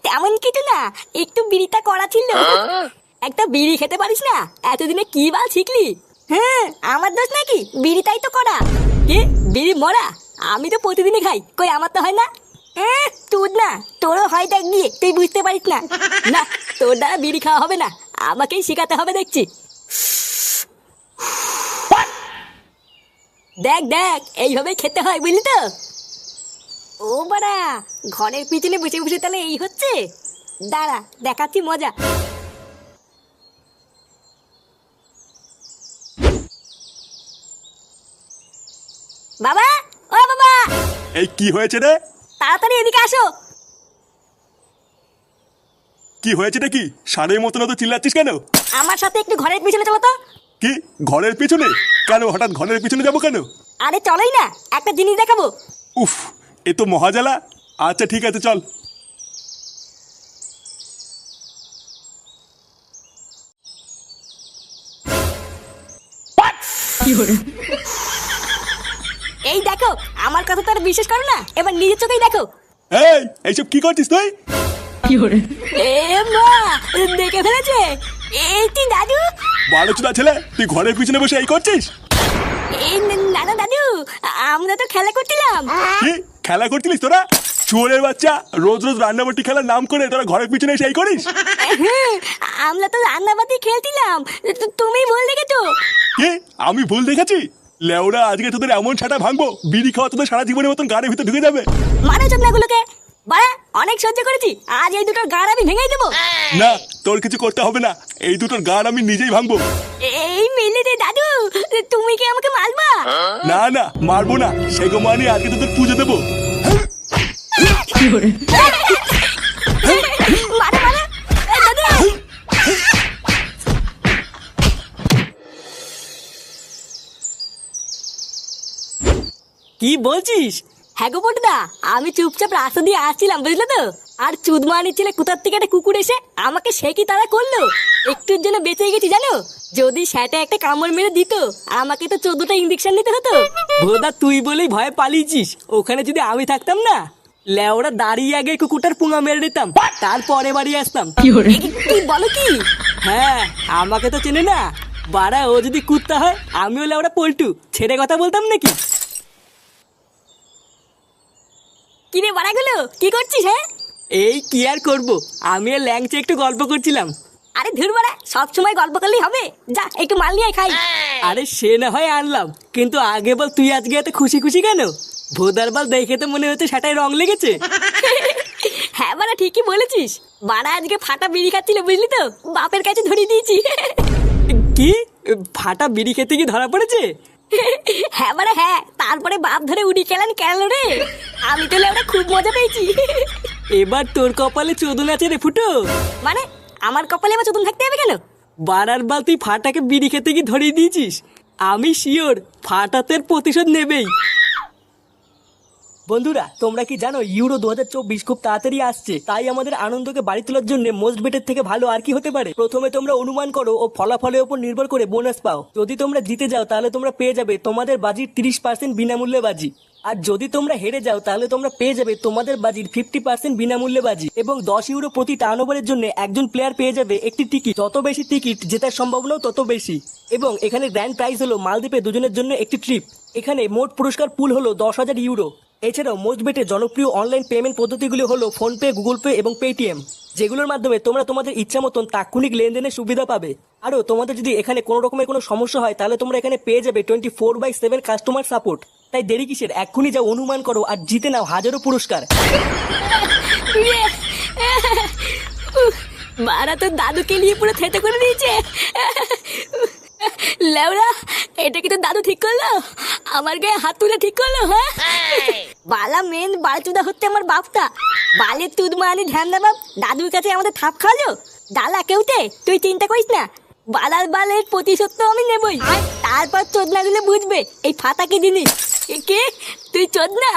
তেমন কিছু না, একটু বিড়িটা করা ছিল। একটা বিড়ি খেতে পারিস না? এতদিনে কি বাল শিখলি? হ্যাঁ, আমার দোষ নাকি? বিড়িটাই তো করা। কি বিড়ি মরা? আমি তো প্রতিদিনই খাই, কই আমার তো হয় না। তুই না, তোরও হয় দেখ গিয়ে, তুই বুঝতে পারিস না। না, তোর দ্বারা বিড়ি খাওয়া হবে না, আমাকেই শেখাতে হবে দেখছি। দেখ দেখ, এইভাবে খেতে হয় বুঝলি তো। ও বাড়া, ঘরের পিছনে বসে বসে তাহলে এই হচ্ছে। দাঁড়া, দেখাচ্ছি মজা। বাবা, ও বাবা, এই কি হয়েছে রে? তাড়াতাড়ি এদিকে আসো। কি হয়েছে কি? ষাঁড়ের মতন তো চিল্লাচ্ছিস কেন? আমার সাথে একটু ঘরের পিছনে চলো তো। কি ঘরের পিছনে? কেন হঠাৎ ঘরের পিছনে যাবো কেন? আরে চলোই না, একটা জিনিস দেখাবো। উফ, এ তো মহাজালা। আচ্ছা ঠিক আছে চল। এই দেখো, আমার কথা তো আর বিশ্বাস করো না, এবার নিজের চোখেই দেখো। এই এইসব কি করছিস তুই? এ মা, দেখে ফেলেছে। এই তুই দাদু? বারো চুদা ছেলে, তুই ঘরের পিছনে বসে এই করছিস? এই না না দাদু, আমরা তো খেলা করছিলাম। কি খেলা করছিলিস তোরা? চোরের বাচ্চা, রোজ রোজ রান্নাবাটি খেলার নাম করে তোরা ঘরের পিছনে এসে এই করিস? আমরা তো রান্নাবাতি খেলছিলাম, তুমি ভুল দেখেছো। কি আমি ভুল দেখেছি? লেওরা, আজকে তোদের এমন ছাটা ভাঙবো, বিড়ি খাওয়া তোদের সারা জীবনের মতন গাড়ির ভিতরে ঢুকে যাবে। মারো চোদনাগুলোকে। বাড়া, অনেক সহ্য করেছি, আজ এই দুটোর গাড় আমি ভেঙেই দেবো। না, তোর কিছু করতে হবে না, এই দুটোর গাড় আমি নিজেই ভাঙবো। এই মিলে রে দাদু, তুমি কি আমাকে মারবা? না না, মারবো না, সেগো মানি আজকে তোদের পুজো দেবো। মারো মারো, এই দাদু। কি বলছিস? হ্যাঁ গো বটদা, আমি চুপচাপ রাস্তা দিয়ে আসছিলাম বুঝলে তো, আর চুদমানি ছেলে কোথার থেকে একটা কুকুর এসে আমাকে সে কি তারা করলো। একটুর জন্য বেঁচে গেছি জানো, যদি সেটা একটা কামড় মেরে দিত আমাকে তো 14টা ইঞ্জেকশন নিতে হতো। ভোদা, তুই বলেই ভয়ে পালিয়েছিস। ওখানে যদি আমি থাকতাম না, লেওরা দাঁড়িয়ে আগে কুকুরটার পুঙা মেরে দিতাম, তারপরে বাড়ি আসতাম। কি বলো কি? হ্যাঁ, আমাকে তো চেনে না। বাড়া, ও যদি কুত্তা হয় আমিও লেওরা পল্টু, ছেড়ে কথা বলতাম নাকি? কিরে বাড়াগুলো, কি করছিস? হ্যাঁ, এই কি আর করবো, আমি আর ল্যাংচে একটু গল্প করছিলাম। আরে ধুর বাড়া, সবসময় গল্প করলেই হবে? যা একটু মাল নিয়ে খাই। আরে সে না হয় আনলাম, কিন্তু আগে বল তুই আজকে এত খুশি খুশি কেন? ভোদার বল, দেখে তো মনে হচ্ছে সেটাই রং লেগেছে। হ্যাঁ বাড়া, ঠিকই বলেছিস। বাড়া আজকে ফাটা বিড়ি খাচ্ছিল বুঝলি তো, বাপের কাছে ধরিয়ে দিয়েছি। কি ফাটা বিড়ি খেতে কি ধরা পড়েছে? হ্যাঁ বাড়া হ্যাঁ, তারপরে বাপ ধরে উড়ি খেলেন কেন রে। আমি তো লেওরা খুব মজা পেয়েছি। এবার তোর কপালে চোদন আছে রে ফুটো। মানে আমার কপালে এবার চতুন থাকতে হবে কেন? বারার বাল, তুই ফাটাকে বিড়ি খেতে কি ধরিয়ে দিয়েছিস? আমি শিওর ফাটাতের প্রতিশোধ নেবেই। বন্ধুরা, তোমরা কি জানো ইউরো 2024 খুব তাড়াতাড়ি আসছে, তাই আমাদের আনন্দকে বাড়ি তোলার জন্য মোস্ট বেটের থেকে ভালো আর কি হতে পারে। প্রথমে তোমরা অনুমান করো ও ফলাফলের উপর নির্ভর করে বোনাস পাও। যদি তোমরা জিতে যাও তাহলে তোমরা পেয়ে যাবে তোমাদের বাজির 30% বিনামূল্যে বাজি, আর যদি তোমরা হেরে যাও তাহলে তোমরা পেয়ে যাবে তোমাদের বাজির 50% বিনামূল্যে বাজি। এবং 10 ইউরো প্রতি টার্নওভারের জন্য একজন প্লেয়ার পেয়ে যাবে একটি টিকিট। যত বেশি টিকিট, জেতার সম্ভাবনাও তত বেশি। এবং এখানে গ্র্যান্ড প্রাইজ হলো মালদ্বীপে দুজনের জন্য একটি ট্রিপ। এখানে মোট পুরস্কার পুল হলো 10,000 ইউরো। এছাড়াও মোস্ট বেটের জনপ্রিয় অনলাইন পেমেন্ট পদ্ধতিগুলি হলো ফোনপে, গুগল পে এবং পেটিএম, যেগুলোর মাধ্যমে তোমরা তোমাদের ইচ্ছা মতন তাৎক্ষণিক লেনদেনের সুবিধা পাবে। আরও তোমাদের যদি এখানে কোনো রকমের কোনো সমস্যা হয় তাহলে তোমরা এখানে পেয়ে যাবে 24/7 কাস্টমার সাপোর্ট। তাই দেরি কিসের, এক্ষুনি যাও, অনুমান করো আর জিতে নাও হাজারো পুরস্কার। মারা তো দাদুকে নিয়ে পুরো থেতে করে দিয়েছে। লেওরা, এটা কি তো দাদু ঠিক করলো? আমার গায়ে হাত তুলে ঠিক করলো? হ্যাঁ, বালা মেন বালচুদা হচ্ছে আমার বাপটা। বালের তুদ মানি ধ্যান দে বাপ, দাদুর কাছে আমাদের থাপ খাওয়ালো। ডালা কেউতে তুই চিন্তা করিস না, বালার বালের প্রতিশোধ তো আমি নেবই। তারপর চোদনা গুলো বুঝবে এই ফাতা কি জিনিস। কে তুই চোদনা?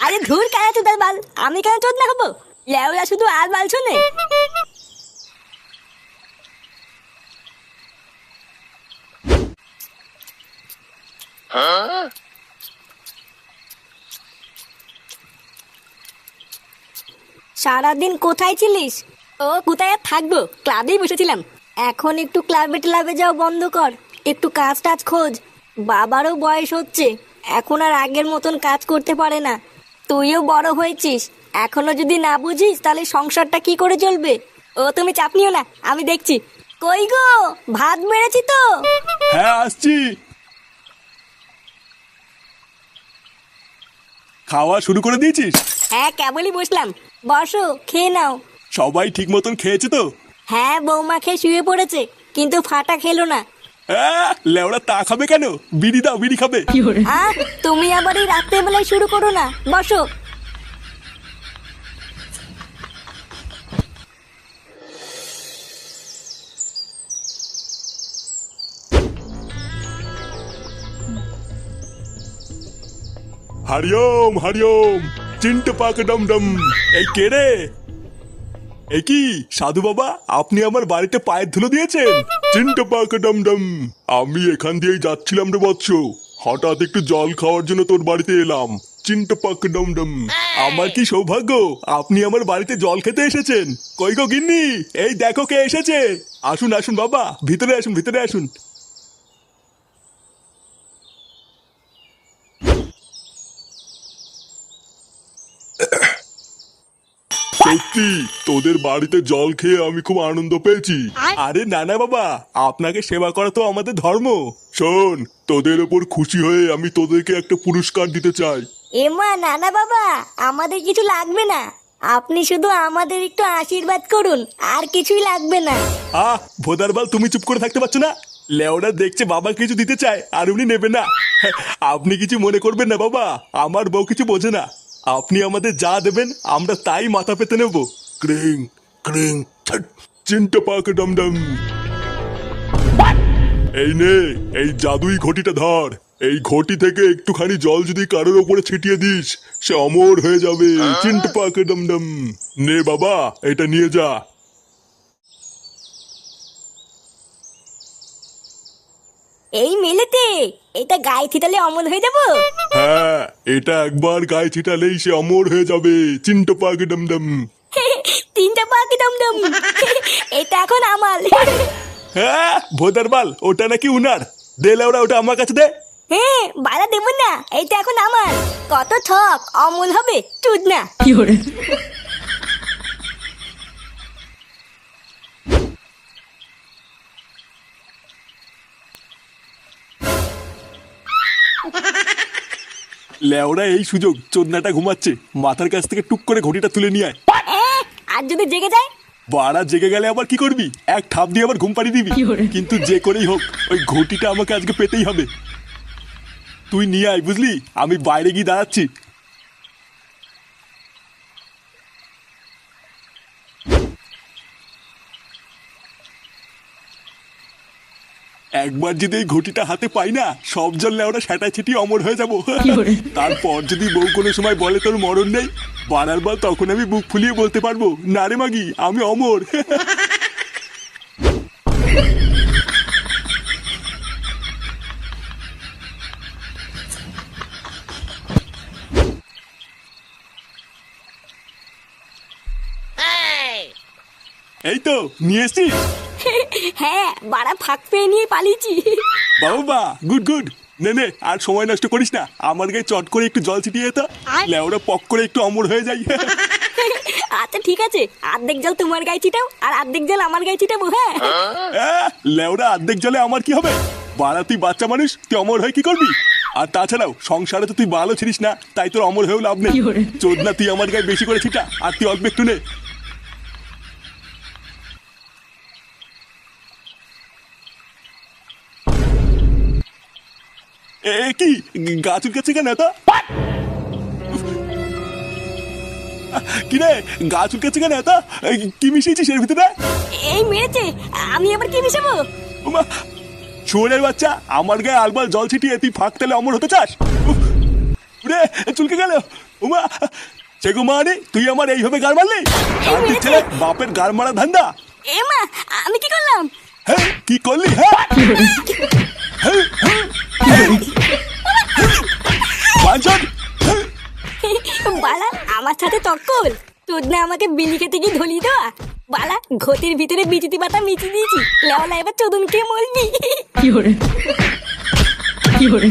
আরে ধুর, কেন চোদার বাল, আমি কেন চোদনা হবো? লেওরা শুধু আর বাল শোনে। সারাদিন কোথায় ছিলিস? ও কোথায় আর থাকবো, ক্লাবেই বসেছিলাম। এখন একটু ক্লাবে ট্লাবে যাও বন্ধ কর, একটু কাজ টাজ খোঁজ। বাবারও বয়স হচ্ছে, এখন আর আগের মতন কাজ করতে পারে না। তুইও বড় হয়েছিস, এখনো যদি না বুঝিস তাহলে সংসারটা কি করে চলবে? ও তুমি চাপ নিও না, আমি দেখছি। কই গো, ভাত বেড়েছি তো। হ্যাঁ আসছি। খাওয়া শুরু করে দিয়েছিস? হ্যাঁ কেবলই বসলাম, বসো খেয়ে নাও। সবাই ঠিক মতন খেয়েছে তো? হ্যাঁ বৌমা খেয়ে শুয়ে পড়েছে, কিন্তু ফাটা খেলো না। লেওড়া তা খাবে কেন? বিড়ি দাও, বিড়ি খাবে। আহ, তুমি আবার এই রাত্রেবেলায় শুরু করো না, বসো। হারিওম হারিওম, চিন্ট পাক ডম ডম। এই কে রে? এ কি সাধু বাবা, আপনি আমার বাড়িতে পায়ের ধুলো দিয়েছেন? চিন্ট পাক ডম ডম, আমি এখান দিয়েই যাচ্ছিলাম রে বৎস, হঠাৎ একটু জল খাওয়ার জন্য তোর বাড়িতে এলাম। চিন্ট পাক ডম ডম, আমার কি সৌভাগ্য আপনি আমার বাড়িতে জল খেতে এসেছেন। কই গো গিন্নি, এই দেখো কে এসেছে। আসুন আসুন বাবা, ভিতরে আসুন, ভিতরে আসুন। সত্যি তোদের বাড়িতে জল খেয়ে আমি খুব আনন্দ পেয়েছি। আরে নানা বাবা, আপনাকে সেবা করা তো আমাদের ধর্ম। শোন, তোদের ওপর খুশি হয়ে আমি তোদেরকে একটা পুরস্কার দিতে চাই। এমা নানা বাবা, আমাদের কিছু লাগবে না, আপনি শুধু আমাদের একটু আশীর্বাদ করুন, আর কিছুই লাগবে না। ভোদারবাল, তুমি চুপ করে থাকতে পারছো না? লেওরা দেখছে বাবা কিছু দিতে চায় আর উনি নেবে না। আপনি কিছু মনে করবেন না বাবা, আমার বউ কিছু বোঝে না। আপনি আমাদের যা দেবেন আমরা তাই মাথা পেতে নেব। ক্রিং ক্রিং চিন্তা পাক ডমডম। এই নে, এই জাদুই ঘটিটা ধর। এই ঘটি থেকে একটুখানি জল যদি কারোর ওপরে ছিটিয়ে দিস, সে অমর হয়ে যাবে। চিন্তা পাক ডমডম। নে বাবা, এটা নিয়ে যা। এই মেলেতে এটা গায়ে ছিটালে অমল হয়ে যাবো? হ্যাঁ, এটা একবার গায়ে ছিটালেই সে অমর হয়ে যাবে। চিন্তা পাক ডমডম। তিনটা পাখি দমদম, এটা এখন আমার। হ্যাঁ ভোদারবাল, ওটা নাকি উনার। দে লেওরা, ওটা আমার কাছে দে। হ্যাঁ বাড়া দেবো না, এটা এখন আমার। কত ঠক, অমল হবে চুদ না। লেওরা এই সুযোগ, চোদনাটা ঘুমাচ্ছে, মাথার কাছ থেকে টুক করে ঘটিটা তুলে নিয়ে আয়। আর যদি জেগে যায়? বাড়া জেগে গেলে আবার কি করবি? এক ঠাপ দিয়ে আবার ঘুম পাড়িয়ে দিবি। কিন্তু যে করেই হোক ওই ঘটিটা আমাকে আজকে পেতেই হবে। তুই নিয়ে আয়, বুঝলি? আমি বাইরে গিয়ে দাঁড়াচ্ছি। একবার যদি এই ঘটিটা হাতে পাই না, সব জল লেওরা সেটা ছিটিয়ে অমর হয়ে যাবো। তারপর যদি বউ কোনো সময় বলে তোর মরণ নেই, বাড়ার বার তখন আমি বুক ফুলিয়ে বলতে পারবো, না রে মাগি, আমি অমর। এই তো নিয়ে এসছিস? হ্যাঁ বাড়া ফাঁক পেয়ে নিয়ে পালিয়েছি। বাবা গুড গুড। নে নে, আর সময় নষ্ট করিস না, আমার গায়ে চট করে একটু জল ছিটিয়ে তো, লেওরা পক করে একটু অমর হয়ে যাই। আচ্ছা ঠিক আছে, অর্ধেক জল তোমার গায়ে ছিটাও আর অর্ধেক জল আমার গায়ে ছিটাবো। হ্যাঁ লেওরা অর্ধেক জলে আমার কি হবে? বাড়া তুই বাচ্চা মানুষ, তুই অমর হয়ে কি করবি? আর তাছাড়াও সংসারে তো তুই ভালো ছিলিস না, তাই তোর অমর হয়েও লাভ নেই। চোদনা, তুই আমার গায়ে বেশি করে ছিটা আর তুই অল্প একটু নে। এ কি গাছ উঠছে কেন এত? কি রে, গাছ উঠছে কেন এত? কি মিশিয়েছিস এর ভিতরে? এই মেরেছে, আমি আবার কি মিশাবো? শুয়োরের বাচ্চা, আমার গায়ে আলবাল জল ছিটিয়ে তুই ফাঁক তেলে অমর হতে চাস? রে চুলকে গেল। উমা সেগো মানে, তুই আমার এইভাবে গাড় মারলি? ছেলে, বাপের গাড় মারা ধান্দা। এমা, আমি কি করলাম? হ্যাঁ কি করলি? হ্যাঁ বাড়া আমার সাথে তর্ক। তোর না আমাকে বিলি খেতে কি ধলি দেওয়া বালা ঘটির ভিতরে বিচিতি পাতা মিচি দিয়েছি লেওলা এবার চোদন খেয়ে মরবি। কি hore